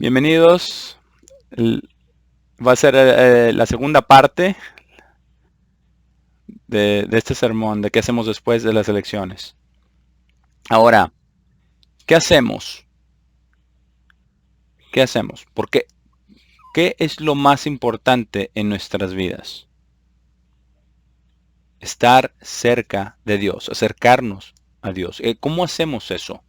Bienvenidos. El- Va a ser la segunda parte de este sermón, de qué hacemos después de las elecciones. Ahora, ¿qué hacemos? ¿Qué hacemos? Porque, ¿qué es lo más importante en nuestras vidas? Estar cerca de Dios, acercarnos a Dios. ¿Cómo hacemos eso?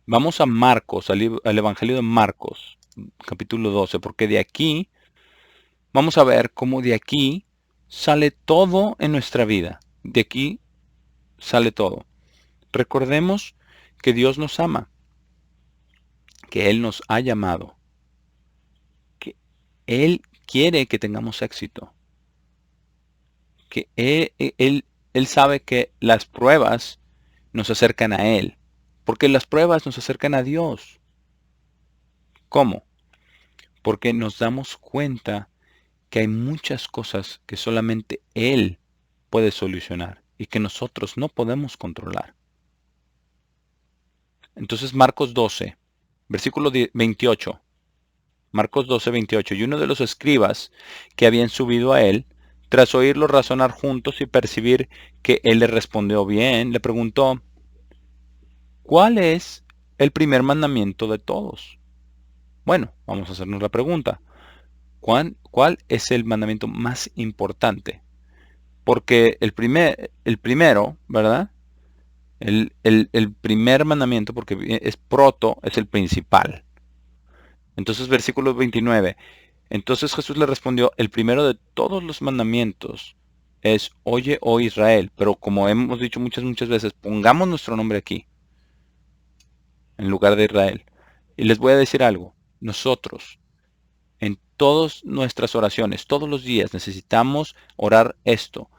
Vamos a Marcos, al Evangelio de Marcos, capítulo 12, porque de aquí vamos a ver cómo de aquí sale todo en nuestra vida. De aquí sale todo. Recordemos que Dios nos ama, que Él nos ha llamado, que Él quiere que tengamos éxito, que Él sabe que las pruebas nos acercan a Él, porque las pruebas nos acercan a Dios. ¿Cómo? Porque nos damos cuenta que hay muchas cosas que solamente Él puede solucionar y que nosotros no podemos controlar. Entonces Marcos 12, versículo 28. Marcos 12, 28. Y uno de los escribas que habían subido a él, tras oírlo razonar juntos y percibir que él le respondió bien, le preguntó, ¿cuál es el primer mandamiento de todos? Bueno, vamos a hacernos la pregunta. ¿Cuál es el mandamiento más importante? Porque el primero, ¿verdad? El primer mandamiento, porque es proto, es el principal. Entonces, versículo 29. Entonces Jesús le respondió, el primero de todos los mandamientos es, oye, oh Israel, pero como hemos dicho muchas veces, pongamos nuestro nombre aquí, en lugar de Israel. Y les voy a decir algo, nosotros, en todas nuestras oraciones, todos los días necesitamos orar esto.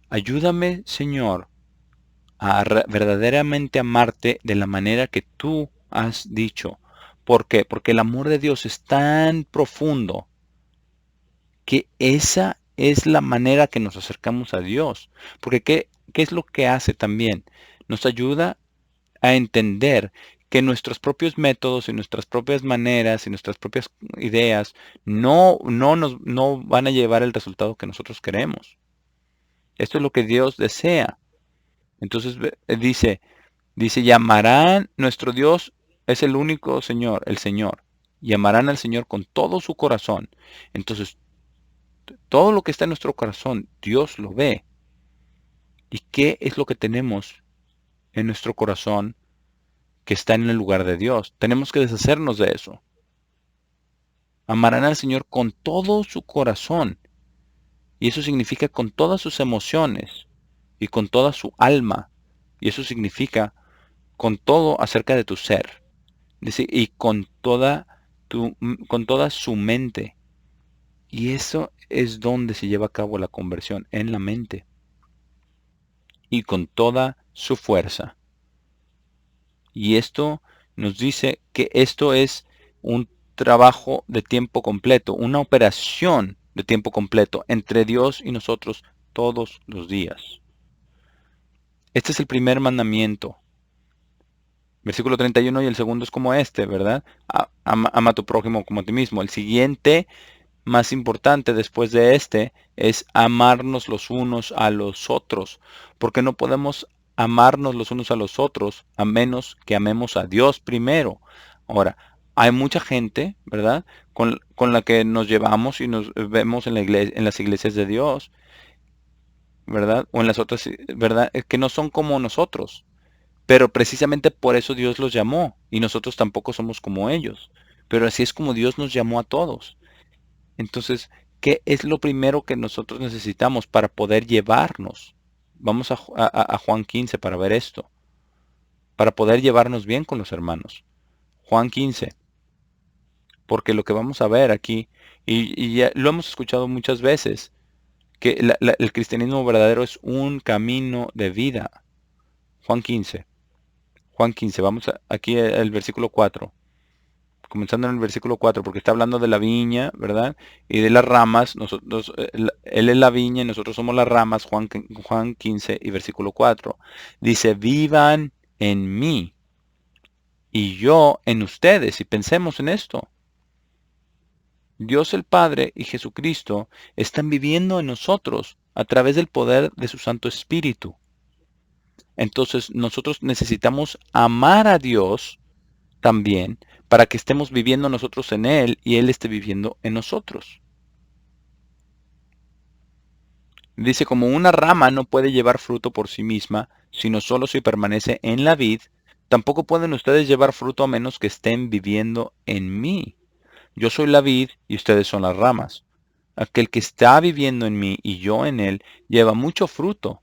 Ayúdame, Señor, a verdaderamente amarte de la manera que tú has dicho. ¿Por qué? Porque el amor de Dios es tan profundo que esa es la manera que nos acercamos a Dios. Porque ¿qué es lo que hace también? Nos ayuda a entender que nuestros propios métodos y nuestras propias maneras y nuestras propias ideas no van a llevar el resultado que nosotros queremos. Esto es lo que Dios desea. Entonces dice, llamarán, nuestro Dios es el único Señor, el Señor. Llamarán al Señor con todo su corazón. Entonces, todo lo que está en nuestro corazón, Dios lo ve. ¿Y qué es lo que tenemos en nuestro corazón que está en el lugar de Dios? Tenemos que deshacernos de eso. Amarán al Señor con todo su corazón. Y eso significa con todas sus emociones y con toda su alma. Y eso significa con todo acerca de tu ser. Dice, y con toda su mente. Y eso es donde se lleva a cabo la conversión, en la mente. Y con toda su fuerza. Y esto nos dice que esto es un trabajo de tiempo completo, una operación de tiempo completo entre Dios y nosotros todos los días. Este es el primer mandamiento. Versículo 31 y el segundo es como este, ¿verdad? Ama a tu prójimo como a ti mismo. El siguiente, más importante después de este, es amarnos los unos a los otros. Porque no podemos amarnos los unos a los otros a menos que amemos a Dios primero. Ahora, hay mucha gente, ¿verdad? Con la que nos llevamos y nos vemos en la iglesia, en las iglesias de Dios, ¿verdad? O en las otras, ¿verdad? Que no son como nosotros. Pero precisamente por eso Dios los llamó y nosotros tampoco somos como ellos. Pero así es como Dios nos llamó a todos. Entonces, ¿qué es lo primero que nosotros necesitamos para poder llevarnos? Vamos a Juan 15 para ver esto. Para poder llevarnos bien con los hermanos. Juan 15. Porque lo que vamos a ver aquí, y ya lo hemos escuchado muchas veces, que el cristianismo verdadero es un camino de vida. Juan 15. Juan 15. Vamos aquí al versículo 4. Comenzando en el versículo 4, porque está hablando de la viña, ¿verdad? Y de las ramas, nosotros, él es la viña y nosotros somos las ramas, Juan 15 y versículo 4. Dice, vivan en mí y yo en ustedes. Y pensemos en esto. Dios el Padre y Jesucristo están viviendo en nosotros a través del poder de su Santo Espíritu. Entonces nosotros necesitamos amar a Dios también para que estemos viviendo nosotros en Él y Él esté viviendo en nosotros. Dice, como una rama no puede llevar fruto por sí misma, sino solo si permanece en la vid, tampoco pueden ustedes llevar fruto a menos que estén viviendo en mí. Yo soy la vid y ustedes son las ramas. Aquel que está viviendo en mí y yo en él lleva mucho fruto,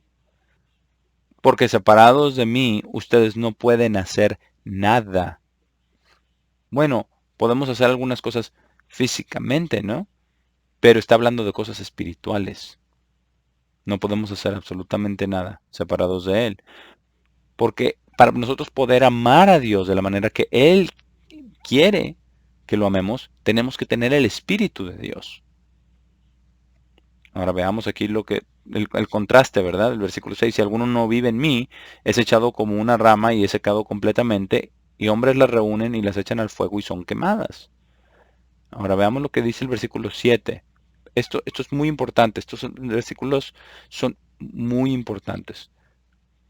porque separados de mí ustedes no pueden hacer nada. Bueno, podemos hacer algunas cosas físicamente, ¿no? Pero está hablando de cosas espirituales. No podemos hacer absolutamente nada separados de Él. Porque para nosotros poder amar a Dios de la manera que Él quiere que lo amemos, tenemos que tener el Espíritu de Dios. Ahora veamos aquí el contraste, ¿verdad? El versículo 6, si alguno no vive en mí, es echado como una rama y es secado completamente, y hombres las reúnen y las echan al fuego y son quemadas. Ahora veamos lo que dice el versículo 7. Esto es muy importante, versículos son muy importantes.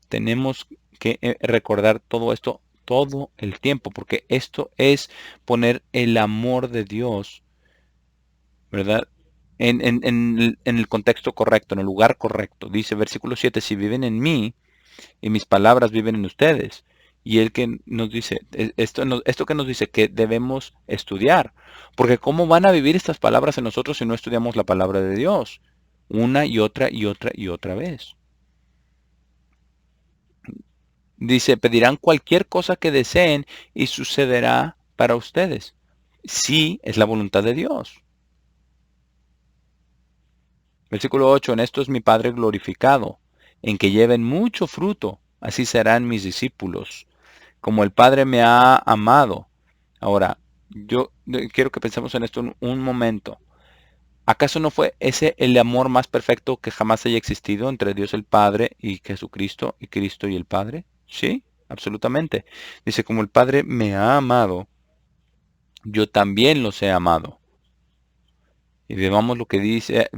Tenemos que recordar todo esto todo el tiempo, porque esto es poner el amor de Dios, ¿verdad? En el contexto correcto, en el lugar correcto. Dice versículo 7, si viven en mí y mis palabras viven en ustedes. Y él que nos dice, esto que nos dice que debemos estudiar, porque ¿cómo van a vivir estas palabras en nosotros si no estudiamos la palabra de Dios? Una y otra y otra y otra vez. Dice, pedirán cualquier cosa que deseen y sucederá para ustedes. Sí, es la voluntad de Dios. Versículo 8, en esto es mi Padre glorificado, en que lleven mucho fruto, así serán mis discípulos, como el Padre me ha amado. Ahora, yo quiero que pensemos en esto un momento. ¿Acaso no fue ese el amor más perfecto que jamás haya existido entre Dios el Padre y Jesucristo y Cristo y el Padre? Sí, absolutamente. Dice, como el Padre me ha amado, yo también los he amado. Y leamos lo que dice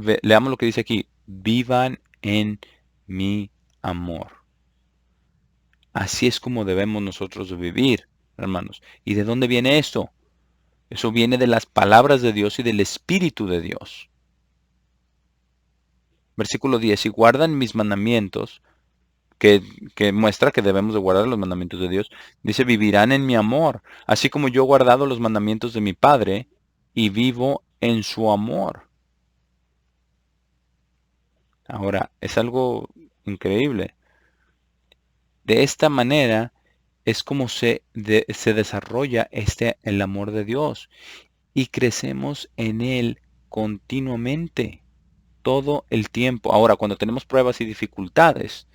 aquí, vivan en mi amor. Así es como debemos nosotros vivir, hermanos. ¿Y de dónde viene esto? Eso viene de las palabras de Dios y del Espíritu de Dios. Versículo 10, si guardan mis mandamientos, que muestra que debemos de guardar los mandamientos de Dios, dice, vivirán en mi amor, así como yo he guardado los mandamientos de mi Padre y vivo en su amor. Ahora, es algo increíble. De esta manera es como se desarrolla el amor de Dios y crecemos en él continuamente, todo el tiempo. Ahora, cuando tenemos pruebas y dificultades,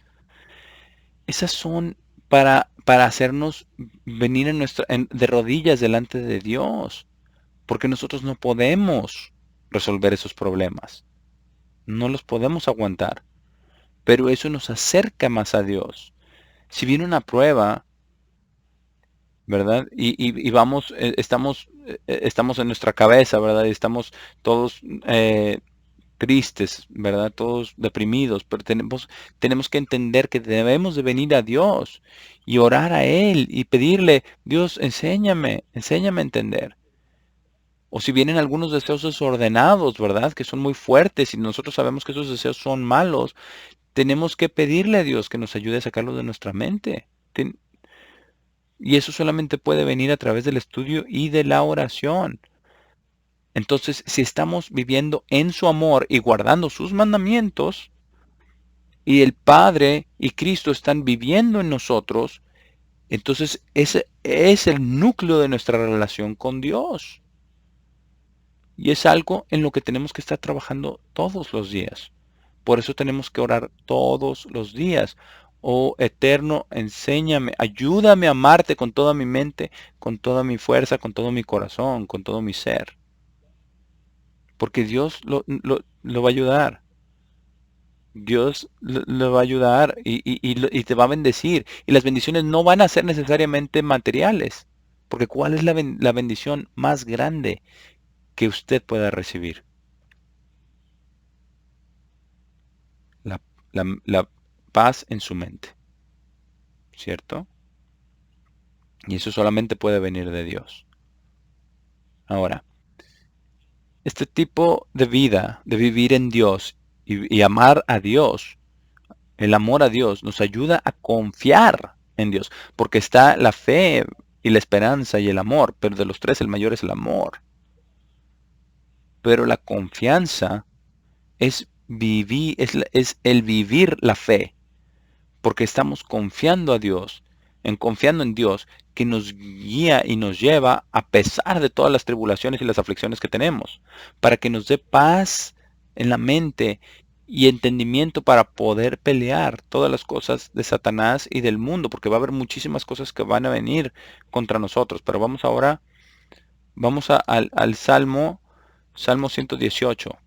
esas son para hacernos venir de rodillas delante de Dios, porque nosotros no podemos resolver esos problemas, no los podemos aguantar, pero eso nos acerca más a Dios. Si viene una prueba, ¿verdad? Y vamos, estamos en nuestra cabeza, ¿verdad? Y estamos todos tristes, ¿verdad? Todos deprimidos, pero tenemos que entender que debemos de venir a Dios y orar a Él y pedirle, Dios, enséñame a entender. O si vienen algunos deseos desordenados, ¿verdad? Que son muy fuertes y nosotros sabemos que esos deseos son malos, tenemos que pedirle a Dios que nos ayude a sacarlos de nuestra mente. Y eso solamente puede venir a través del estudio y de la oración. Entonces, si estamos viviendo en su amor y guardando sus mandamientos, y el Padre y Cristo están viviendo en nosotros, entonces ese es el núcleo de nuestra relación con Dios. Y es algo en lo que tenemos que estar trabajando todos los días. Por eso tenemos que orar todos los días. Oh Eterno, enséñame, ayúdame a amarte con toda mi mente, con toda mi fuerza, con todo mi corazón, con todo mi ser. Porque Dios lo va a ayudar. Dios lo va a ayudar y te va a bendecir. Y las bendiciones no van a ser necesariamente materiales. Porque ¿cuál es la bendición más grande que usted pueda recibir? La, la paz en su mente, ¿cierto? Y eso solamente puede venir de Dios. Ahora, este tipo de vida, de vivir en Dios y amar a Dios, el amor a Dios nos ayuda a confiar en Dios, porque está la fe y la esperanza y el amor, pero de los tres el mayor es el amor. Pero la confianza es el vivir la fe, porque estamos confiando a Dios, confiando en Dios, que nos guía y nos lleva a pesar de todas las tribulaciones y las aflicciones que tenemos, para que nos dé paz en la mente y entendimiento para poder pelear todas las cosas de Satanás y del mundo, porque va a haber muchísimas cosas que van a venir contra nosotros. Pero al Salmo 118.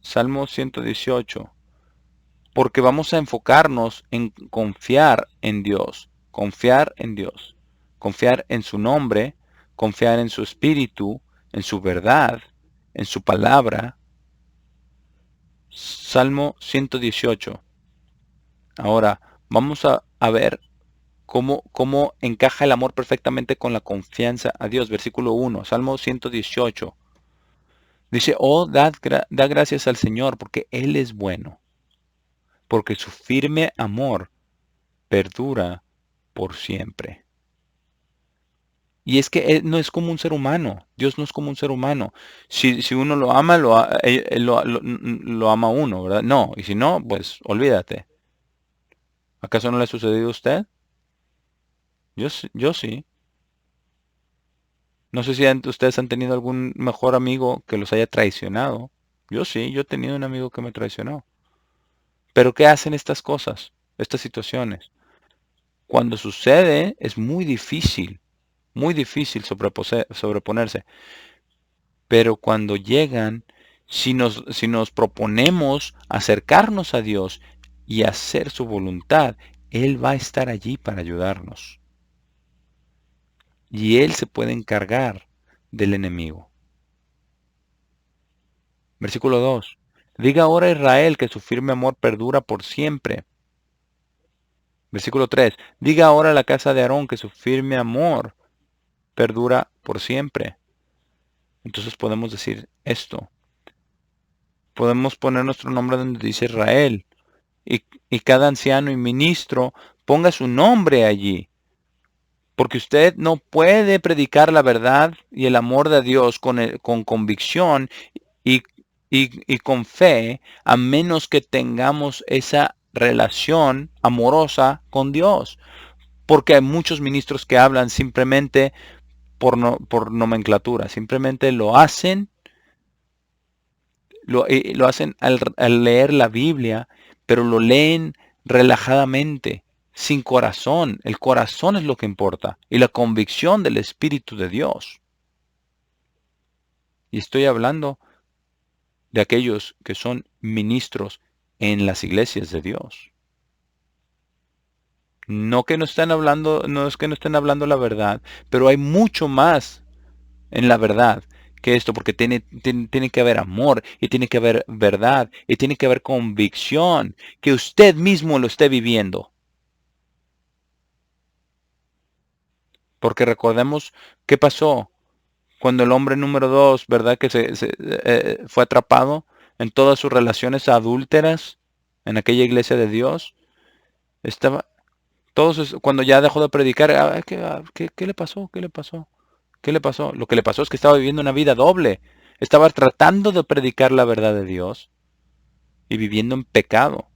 Salmo 118. Porque vamos a enfocarnos en confiar en Dios, confiar en su nombre, confiar en su espíritu, en su verdad, en su palabra. Salmo 118. Ahora, vamos a ver cómo encaja el amor perfectamente con la confianza a Dios. Versículo 1, Salmo 118. Dice, oh, da gracias al Señor porque Él es bueno, porque su firme amor perdura por siempre. Y es que no es como un ser humano. Dios no es como un ser humano. Si uno lo ama, lo ama uno, ¿verdad? No, y si no, pues olvídate. ¿Acaso no le ha sucedido a usted? Yo sí. No sé si ustedes han tenido algún mejor amigo que los haya traicionado. Yo sí, yo he tenido un amigo que me traicionó. Pero ¿qué hacen estas cosas, estas situaciones? Cuando sucede es muy difícil sobreponerse. Pero cuando llegan, si nos proponemos acercarnos a Dios y hacer su voluntad, Él va a estar allí para ayudarnos. Y Él se puede encargar del enemigo. Versículo 2. Diga ahora a Israel que su firme amor perdura por siempre. Versículo 3. Diga ahora a la casa de Aarón que su firme amor perdura por siempre. Entonces podemos decir esto. Podemos poner nuestro nombre donde dice Israel. Y cada anciano y ministro ponga su nombre allí. Porque usted no puede predicar la verdad y el amor de Dios con convicción y, y con fe a menos que tengamos esa relación amorosa con Dios. Porque hay muchos ministros que hablan simplemente por nomenclatura. Simplemente lo hacen al leer la Biblia, pero lo leen relajadamente, sin corazón. El corazón es lo que importa y la convicción del Espíritu de Dios. Y estoy hablando de aquellos que son ministros en las iglesias de Dios. No que no están hablando, no es que no estén hablando la verdad, pero hay mucho más en la verdad que esto, porque tiene que haber amor, y tiene que haber verdad, y tiene que haber convicción, que usted mismo lo esté viviendo. Porque recordemos qué pasó cuando el hombre número 2, ¿verdad? Que fue atrapado en todas sus relaciones adúlteras en aquella iglesia de Dios. Estaba, cuando ya dejó de predicar, ¿qué le pasó? ¿Qué le pasó? ¿Qué le pasó? Lo que le pasó es que estaba viviendo una vida doble. Estaba tratando de predicar la verdad de Dios y viviendo en pecado.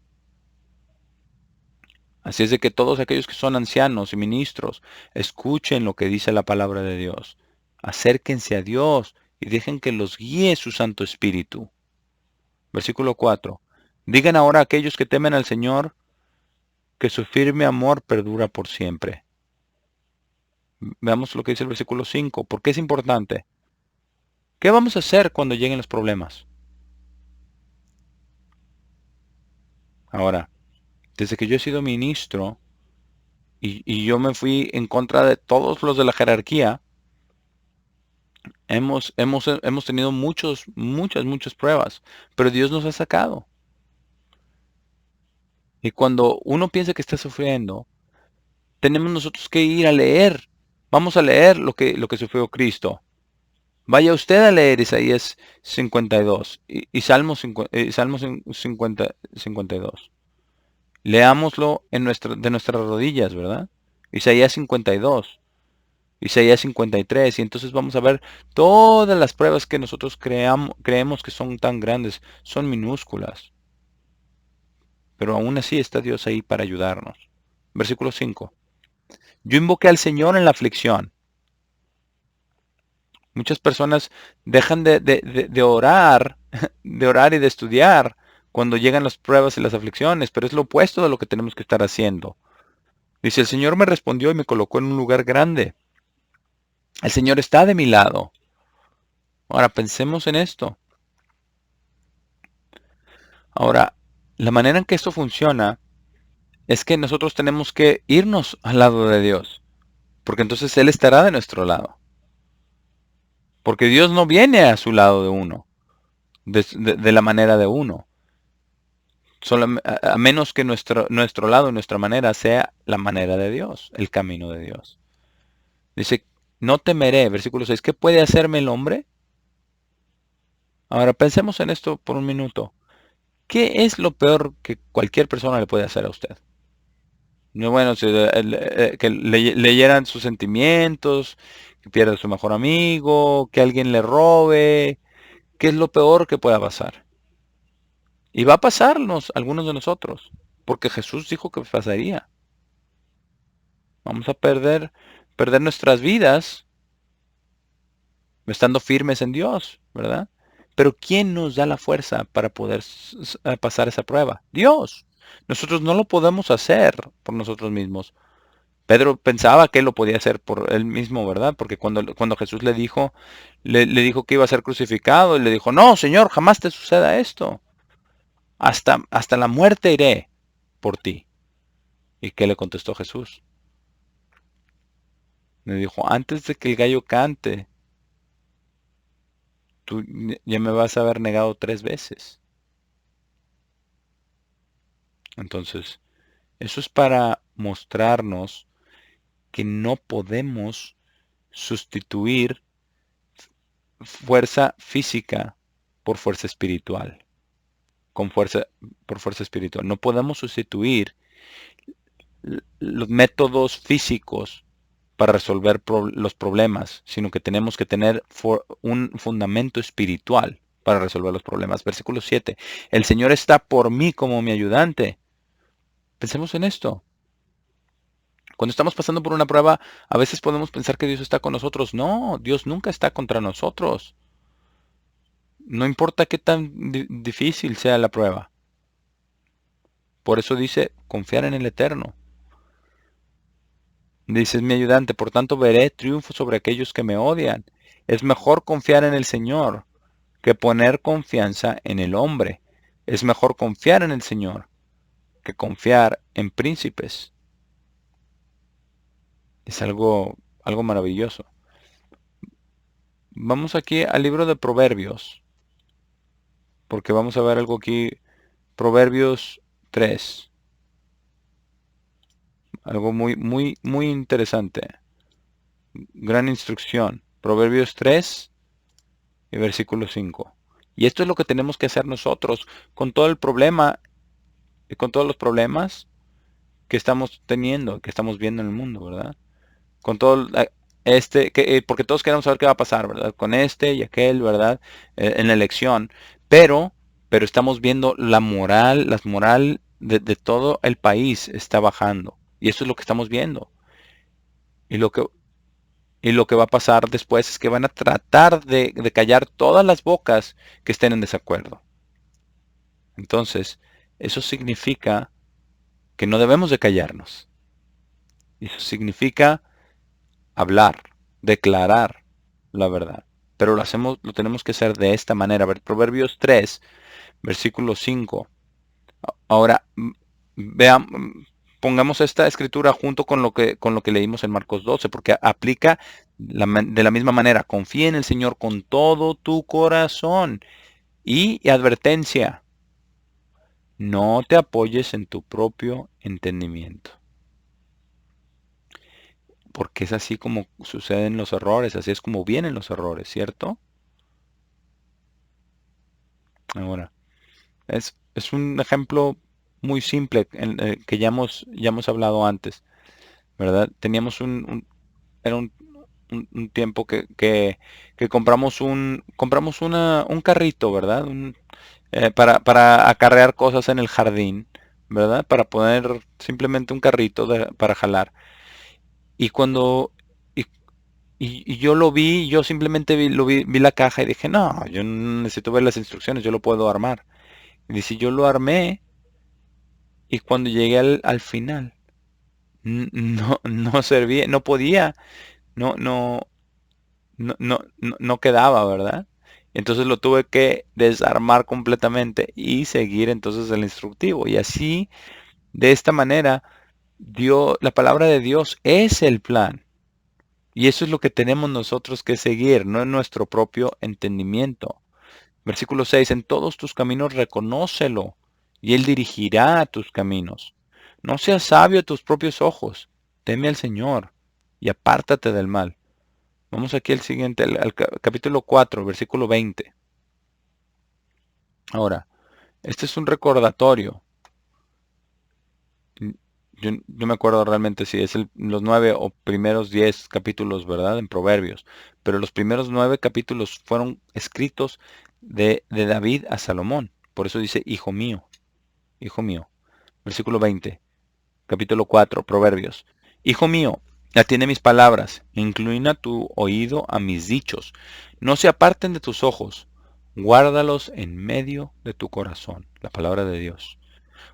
Así es de que todos aquellos que son ancianos y ministros, escuchen lo que dice la palabra de Dios. Acérquense a Dios y dejen que los guíe su Santo Espíritu. Versículo 4. Digan ahora a aquellos que temen al Señor que su firme amor perdura por siempre. Veamos lo que dice el versículo 5. ¿Por qué es importante? ¿Qué vamos a hacer cuando lleguen los problemas? Ahora, desde que yo he sido ministro, y yo me fui en contra de todos los de la jerarquía. Hemos tenido muchas pruebas, pero Dios nos ha sacado. Y cuando uno piensa que está sufriendo, tenemos nosotros que ir a leer. Vamos a leer lo que sufrió Cristo. Vaya usted a leer Isaías 52 y Salmos 52. Leámoslo de nuestras rodillas, ¿verdad? Isaías 52, Isaías 53, y entonces vamos a ver todas las pruebas que nosotros creemos que son tan grandes, son minúsculas, pero aún así está Dios ahí para ayudarnos. Versículo 5. Yo invoqué al Señor en la aflicción. Muchas personas dejan de orar, de orar y de estudiar cuando llegan las pruebas y las aflicciones, pero es lo opuesto de lo que tenemos que estar haciendo. Dice, el Señor me respondió y me colocó en un lugar grande. El Señor está de mi lado. Ahora pensemos en esto. Ahora, la manera en que esto funciona es que nosotros tenemos que irnos al lado de Dios, porque entonces Él estará de nuestro lado. Porque Dios no viene a su lado de uno, de la manera de uno. A menos que nuestro lado, nuestra manera sea la manera de Dios, el camino de Dios. Dice, no temeré, versículo 6, ¿qué puede hacerme el hombre? Ahora pensemos en esto por un minuto. ¿Qué es lo peor que cualquier persona le puede hacer a usted? No, bueno, que leyeran sus sentimientos, que pierda a su mejor amigo, que alguien le robe. ¿Qué es lo peor que pueda pasar? Y va a pasarnos algunos de nosotros, porque Jesús dijo que pasaría. Vamos a perder nuestras vidas estando firmes en Dios, ¿verdad? Pero ¿quién nos da la fuerza para poder pasar esa prueba? Dios. Nosotros no lo podemos hacer por nosotros mismos. Pedro pensaba que él lo podía hacer por él mismo, ¿verdad? Porque cuando Jesús le dijo que iba a ser crucificado, él le dijo, no, Señor, jamás te suceda esto. Hasta la muerte iré por ti. ¿Y qué le contestó Jesús? Le dijo, antes de que el gallo cante, tú ya me vas a haber negado 3 veces. Entonces, eso es para mostrarnos que no podemos sustituir fuerza física por fuerza espiritual. Con fuerza, por fuerza espiritual. No podemos sustituir los métodos físicos para resolver los problemas, sino que tenemos que tener un fundamento espiritual para resolver los problemas. Versículo 7. El Señor está por mí como mi ayudante. Pensemos en esto. Cuando estamos pasando por una prueba, a veces podemos pensar que Dios está con nosotros. No, Dios nunca está contra nosotros. No importa qué tan difícil sea la prueba. Por eso dice, confiar en el Eterno. Dice, es mi ayudante, por tanto veré triunfo sobre aquellos que me odian. Es mejor confiar en el Señor que poner confianza en el hombre. Es mejor confiar en el Señor que confiar en príncipes. Es algo maravilloso. Vamos aquí al libro de Proverbios, porque vamos a ver algo aquí. Proverbios 3. Algo muy interesante. Gran instrucción. Proverbios 3 y versículo 5. Y esto es lo que tenemos que hacer nosotros con todo el problema y con todos los problemas que estamos teniendo, que estamos viendo en el mundo, ¿verdad? Con todo porque todos queremos saber qué va a pasar, ¿verdad? Con este y aquel, ¿verdad? En la elección. Pero estamos viendo las moral de todo el país está bajando. Y eso es lo que estamos viendo. Y lo que va a pasar después es que van a tratar de callar todas las bocas que estén en desacuerdo. Entonces, eso significa que no debemos de callarnos. Eso significa hablar, declarar la verdad. Pero lo tenemos que hacer de esta manera. A ver, Proverbios 3, versículo 5. Ahora, vean, pongamos esta escritura junto con lo que leímos en Marcos 12, porque aplica de la misma manera. Confía en el Señor con todo tu corazón. Y advertencia, no te apoyes en tu propio entendimiento. Porque es así como suceden los errores, así es como vienen los errores, ¿cierto? Ahora, es un ejemplo muy simple que ya hemos hablado antes, ¿verdad? Teníamos era un tiempo que compramos un carrito, ¿verdad? Para acarrear cosas en el jardín, ¿verdad? Para poner simplemente un carrito para jalar. Y cuando y, y yo lo vi, yo simplemente vi la caja y dije, no, yo no necesito ver las instrucciones, yo lo puedo armar. Y dice, yo lo armé y cuando llegué al final, no servía, no podía, no, no, no quedaba, ¿verdad? Entonces lo tuve que desarmar completamente y seguir entonces el instructivo. Y así, de esta manera, la palabra de Dios es el plan. Y eso es lo que tenemos nosotros que seguir, no en nuestro propio entendimiento. Versículo 6, en todos tus caminos reconócelo, y Él dirigirá tus caminos. No seas sabio a tus propios ojos, teme al Señor, y apártate del mal. Vamos aquí al siguiente, al capítulo 4, versículo 20. Ahora, este es un recordatorio. Yo me acuerdo realmente si es los 9 o primeros 10 capítulos, ¿verdad? En Proverbios. Pero los primeros 9 capítulos fueron escritos de David a Salomón. Por eso dice, hijo mío, hijo mío. Versículo 20, capítulo 4, Proverbios. Hijo mío, atiende mis palabras, inclina tu oído a mis dichos. No se aparten de tus ojos, guárdalos en medio de tu corazón. La palabra de Dios.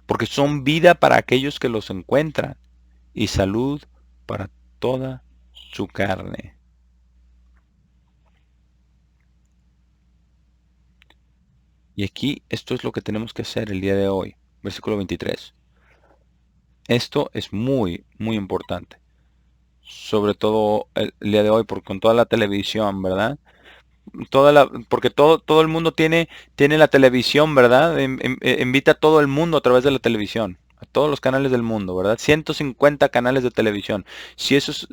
Porque son vida para aquellos que los encuentran y salud para toda su carne. Y aquí esto es lo que tenemos que hacer el día de hoy. Versículo 23. Esto es muy, muy importante. Sobre todo el día de hoy, porque con toda la televisión, ¿verdad? Porque todo el mundo tiene la televisión, ¿verdad? Invita a todo el mundo a través de la televisión. A todos los canales del mundo, ¿verdad? 150 canales de televisión. Si eso es,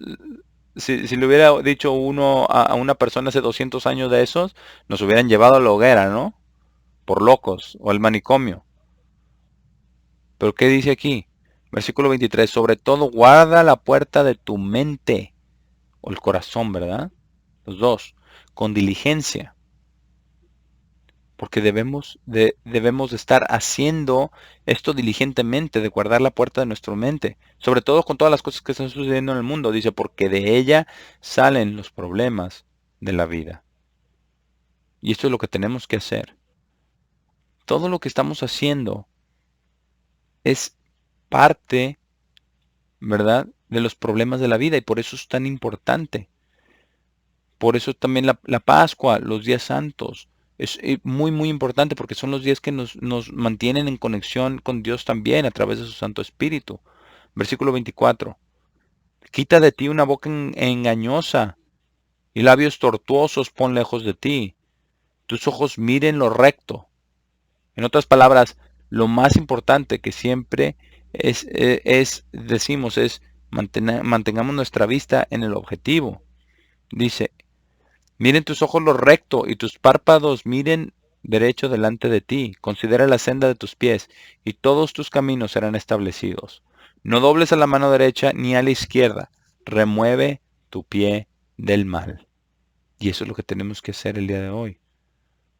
si le hubiera dicho uno a una persona hace 200 años de esos, nos hubieran llevado a la hoguera, ¿no? Por locos, o al manicomio. Pero ¿qué dice aquí? Versículo 23, sobre todo guarda la puerta de tu mente, o el corazón, ¿verdad? Los dos, con diligencia, porque debemos de estar haciendo esto diligentemente, de guardar la puerta de nuestra mente, sobre todo con todas las cosas que están sucediendo en el mundo, dice, porque de ella salen los problemas de la vida. Y esto es lo que tenemos que hacer. Todo lo que estamos haciendo es parte, ¿verdad?, de los problemas de la vida y por eso es tan importante. Por eso también la Pascua, los días santos, es muy, muy importante porque son los días que nos mantienen en conexión con Dios también a través de su Santo Espíritu. Versículo 24. Quita de ti una boca engañosa y labios tortuosos pon lejos de ti. Tus ojos miren lo recto. En otras palabras, lo más importante que siempre decimos, es mantengamos nuestra vista en el objetivo. Dice, miren tus ojos lo recto y tus párpados miren derecho delante de ti. Considera la senda de tus pies y todos tus caminos serán establecidos. No dobles a la mano derecha ni a la izquierda. Remueve tu pie del mal. Y eso es lo que tenemos que hacer el día de hoy,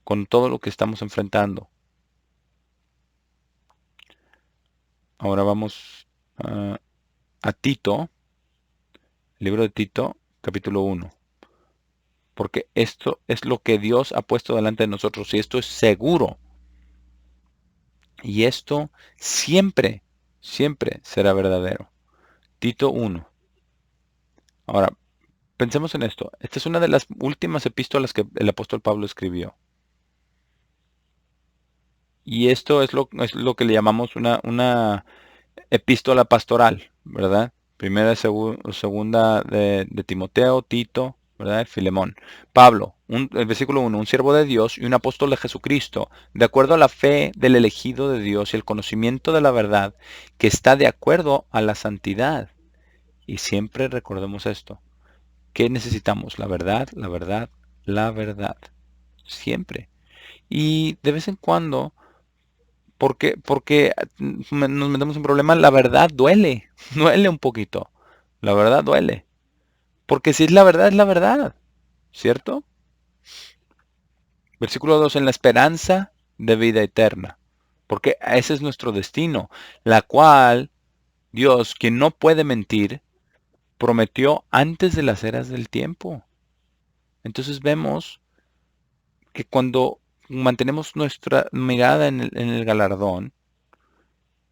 con todo lo que estamos enfrentando. Ahora vamos a Tito, libro de Tito, capítulo 1. Porque esto es lo que Dios ha puesto delante de nosotros y esto es seguro. Y esto siempre, siempre será verdadero. Tito 1. Ahora, pensemos en esto. Esta es una de las últimas epístolas que el apóstol Pablo escribió. Y esto es lo que le llamamos epístola pastoral, ¿verdad? Primera, segunda de Timoteo, Tito, ¿verdad? Filemón. Pablo, el versículo 1, un siervo de Dios y un apóstol de Jesucristo, de acuerdo a la fe del elegido de Dios y el conocimiento de la verdad, que está de acuerdo a la santidad. Y siempre recordemos esto. ¿Qué necesitamos? La verdad, la verdad, la verdad. Siempre. Y de vez en cuando, porque nos metemos en problemas, la verdad duele, duele un poquito. La verdad duele. Porque si es la verdad, ¿cierto? Versículo 2, en la esperanza de vida eterna. Porque ese es nuestro destino, la cual Dios, quien no puede mentir, prometió antes de las eras del tiempo. Entonces vemos que cuando mantenemos nuestra mirada en el galardón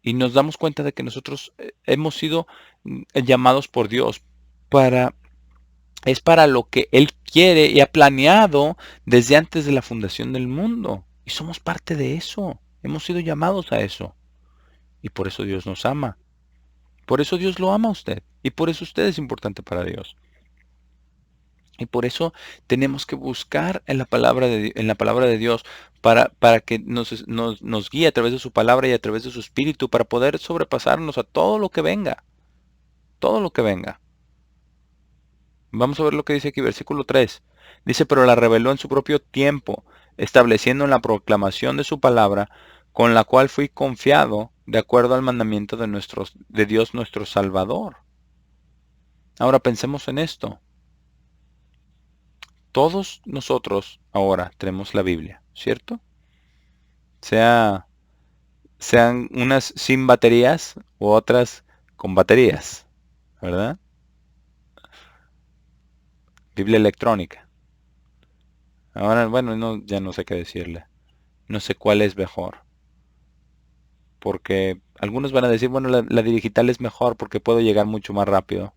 y nos damos cuenta de que nosotros hemos sido llamados por Dios para es para lo que Él quiere y ha planeado desde antes de la fundación del mundo. Y somos parte de eso. Hemos sido llamados a eso. Y por eso Dios nos ama. Por eso Dios lo ama a usted. Y por eso usted es importante para Dios. Y por eso tenemos que buscar en la palabra de Dios para que nos guíe a través de su palabra y a través de su espíritu para poder sobrepasarnos a todo lo que venga. Todo lo que venga. Vamos a ver lo que dice aquí, versículo 3. Dice, pero la reveló en su propio tiempo, estableciendo en la proclamación de su palabra, con la cual fui confiado, de acuerdo al mandamiento de Dios nuestro Salvador. Ahora pensemos en esto. Todos nosotros ahora tenemos la Biblia, ¿cierto? Sean unas sin baterías u otras con baterías, ¿verdad? Biblia electrónica. Ahora, bueno, ya no sé qué decirle. No sé cuál es mejor. Porque algunos van a decir, bueno, la digital es mejor porque puedo llegar mucho más rápido.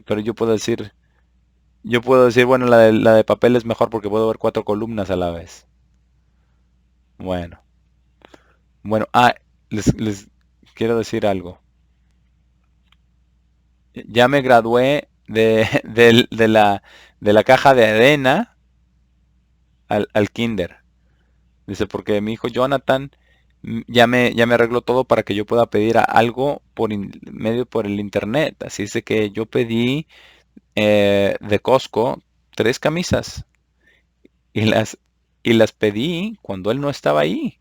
Pero yo puedo decir, bueno, la de papel es mejor porque puedo ver 4 columnas a la vez. Bueno, bueno, les quiero decir algo. Ya me gradué de la caja de arena al kinder. Dice, porque mi hijo Jonathan ya me arregló todo para que yo pueda pedir algo medio por el internet. Así es de que yo pedí de Costco 3 camisas y las pedí cuando él no estaba ahí.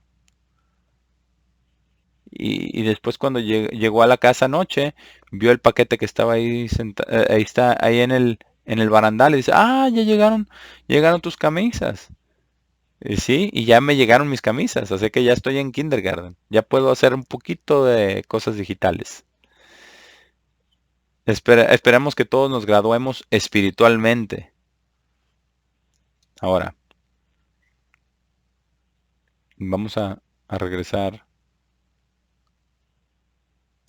Y después cuando llegó a la casa anoche, vio el paquete que estaba ahí, ahí está, ahí en el barandal y dice, ya llegaron tus camisas. Y sí, y ya me llegaron mis camisas, así que ya estoy en kindergarten. Ya puedo hacer un poquito de cosas digitales. Esperamos que todos nos graduemos espiritualmente. Ahora, vamos a regresar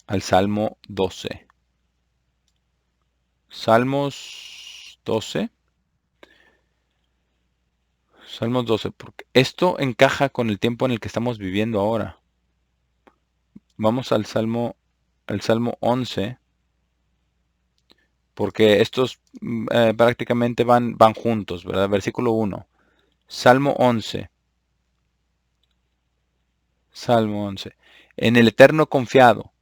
al Salmo 12. Salmos 12. Salmos 12, porque esto encaja con el tiempo en el que estamos viviendo ahora. Vamos al Salmo 11, porque estos prácticamente van juntos, ¿verdad? Versículo 1. Salmo 11. Salmo 11. En el Eterno confiado.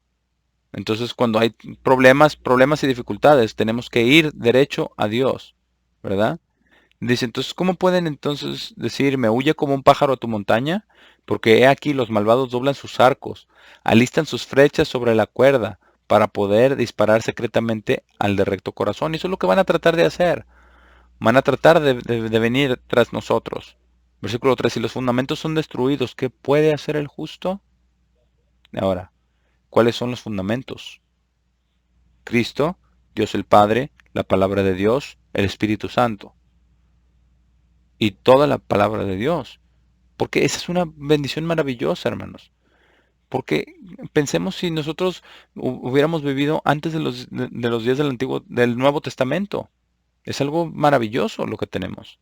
Entonces, cuando hay problemas y dificultades, tenemos que ir derecho a Dios, ¿verdad? Dice, entonces, ¿cómo pueden entonces decirme, huye como un pájaro a tu montaña? Porque he aquí los malvados doblan sus arcos, alistan sus flechas sobre la cuerda para poder disparar secretamente al de recto corazón. Y eso es lo que van a tratar de hacer. Van a tratar de venir tras nosotros. Versículo 3, si los fundamentos son destruidos, ¿qué puede hacer el justo? Ahora, ¿cuáles son los fundamentos? Cristo, Dios el Padre, la palabra de Dios, el Espíritu Santo y toda la palabra de Dios. Porque esa es una bendición maravillosa, hermanos. Porque pensemos si nosotros hubiéramos vivido antes de los días del Nuevo Testamento. Es algo maravilloso lo que tenemos.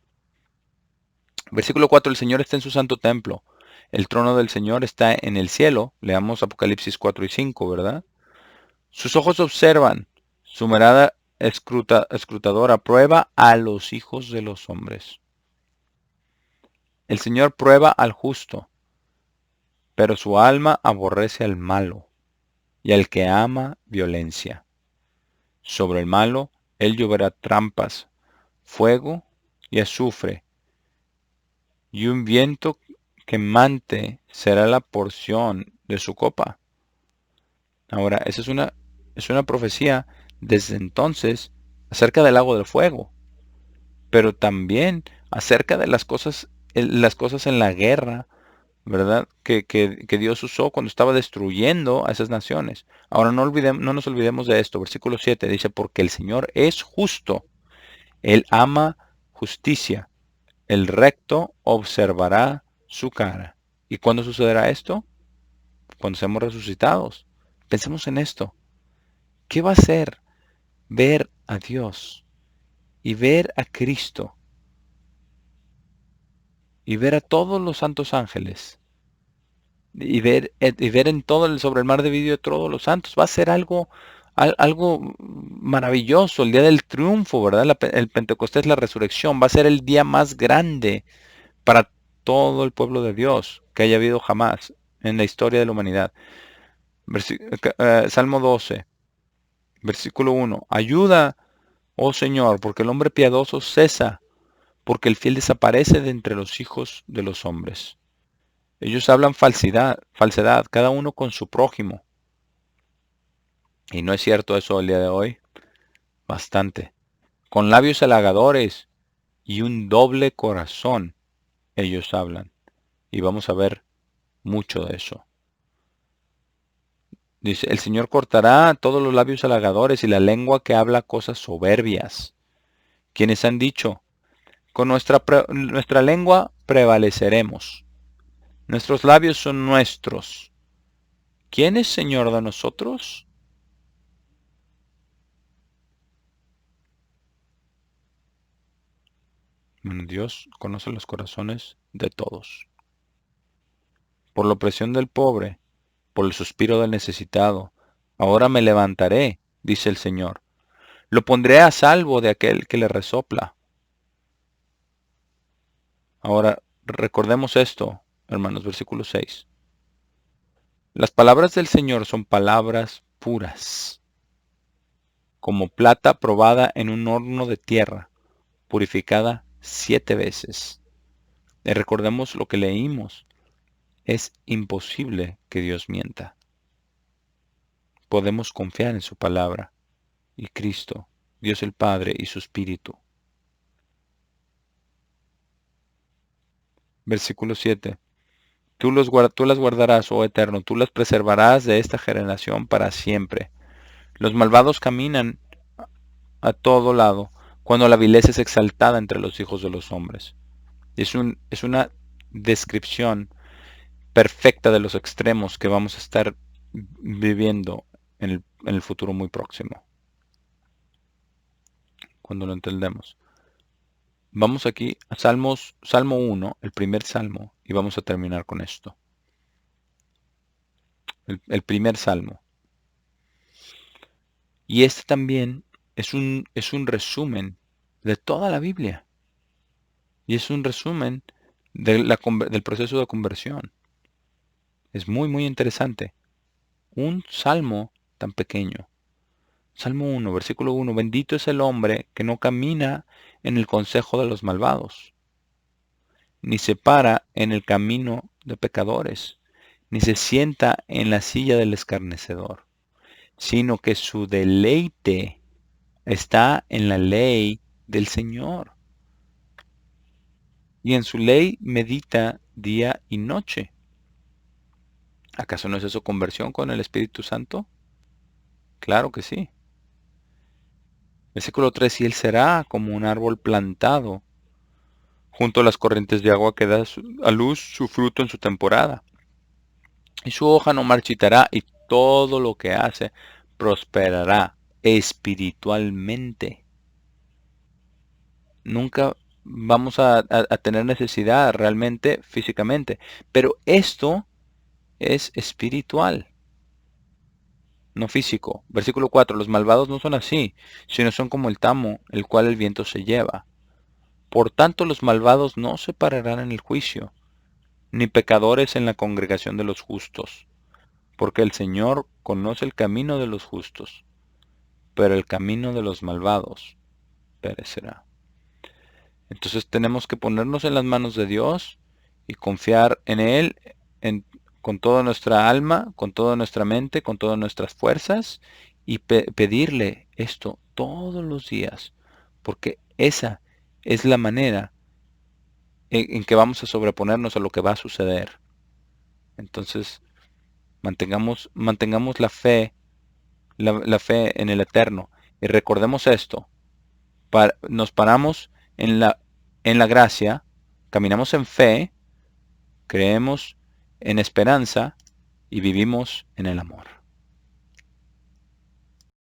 Versículo 4, el Señor está en su santo templo. El trono del Señor está en el cielo. Leamos Apocalipsis 4 y 5, ¿verdad? Sus ojos observan, su mirada escrutadora prueba a los hijos de los hombres. El Señor prueba al justo, pero su alma aborrece al malo y al que ama violencia. Sobre el malo, él lloverá trampas, fuego y azufre, y un viento quemante será la porción de su copa. Ahora, esa es una profecía desde entonces acerca del lago del fuego, pero también acerca de las cosas en la guerra, ¿verdad? Que Dios usó cuando estaba destruyendo a esas naciones. Ahora no nos olvidemos de esto. Versículo 7 dice, porque el Señor es justo, Él ama justicia, el recto observará su cara. ¿Y cuándo sucederá esto? Cuando seamos resucitados. Pensemos en esto. ¿Qué va a ser ver a Dios y ver a Cristo y ver a todos los santos ángeles y ver sobre el mar de vidrio de todos los santos? Va a ser algo maravilloso, el día del triunfo, ¿verdad? El Pentecostés, la resurrección, va a ser el día más grande para todo el pueblo de Dios que haya habido jamás en la historia de la humanidad. Salmo 12, versículo 1. Ayuda, oh Señor, porque el hombre piadoso cesa, porque el fiel desaparece de entre los hijos de los hombres. Ellos hablan falsedad, cada uno con su prójimo. Y no es cierto eso el día de hoy. Bastante. Con labios halagadores y un doble corazón ellos hablan. Y vamos a ver mucho de eso. Dice, el Señor cortará todos los labios halagadores y la lengua que habla cosas soberbias. Quienes han dicho, con nuestra lengua prevaleceremos. Nuestros labios son nuestros. ¿Quién es Señor de nosotros? Bueno, Dios conoce los corazones de todos. Por la opresión del pobre, por el suspiro del necesitado, ahora me levantaré, dice el Señor. Lo pondré a salvo de aquel que le resopla. Ahora, recordemos esto, hermanos, versículo 6. Las palabras del Señor son palabras puras, como plata probada en un horno de tierra, purificada 7 veces. Y recordemos lo que leímos. Es imposible que Dios mienta. Podemos confiar en su palabra y Cristo, Dios el Padre y su Espíritu. Versículo 7. Tú las guardarás, oh Eterno, tú las preservarás de esta generación para siempre. Los malvados caminan a todo lado, cuando la vileza es exaltada entre los hijos de los hombres. Es una descripción perfecta de los extremos que vamos a estar viviendo en el futuro muy próximo, cuando lo entendemos. Vamos aquí a Salmo 1, el primer salmo, y vamos a terminar con esto. El primer salmo. Y este también es un resumen de toda la Biblia. Y es un resumen del proceso de conversión. Es muy, muy interesante. Un salmo tan pequeño. Salmo 1, versículo 1. Bendito es el hombre que no camina en el consejo de los malvados, ni se para en el camino de pecadores, ni se sienta en la silla del escarnecedor, sino que su deleite está en la ley del Señor, y en su ley medita día y noche. ¿Acaso no es eso conversión con el Espíritu Santo? Claro que sí. Versículo 3, y él será como un árbol plantado junto a las corrientes de agua que da a luz su fruto en su temporada. Y su hoja no marchitará y todo lo que hace prosperará espiritualmente. Nunca vamos a tener necesidad realmente físicamente. Pero esto es espiritual, no físico. Versículo 4. Los malvados no son así, sino son como el tamo, el cual el viento se lleva. Por tanto, los malvados no se pararán en el juicio, ni pecadores en la congregación de los justos, porque el Señor conoce el camino de los justos, pero el camino de los malvados perecerá. Entonces tenemos que ponernos en las manos de Dios y confiar en Él con toda nuestra alma, con toda nuestra mente, con todas nuestras fuerzas y pedirle esto todos los días, porque esa es la manera en que vamos a sobreponernos a lo que va a suceder. Entonces, mantengamos la fe en el Eterno y recordemos esto. Nos paramos en la gracia, caminamos en fe, creemos en esperanza y vivimos en el amor.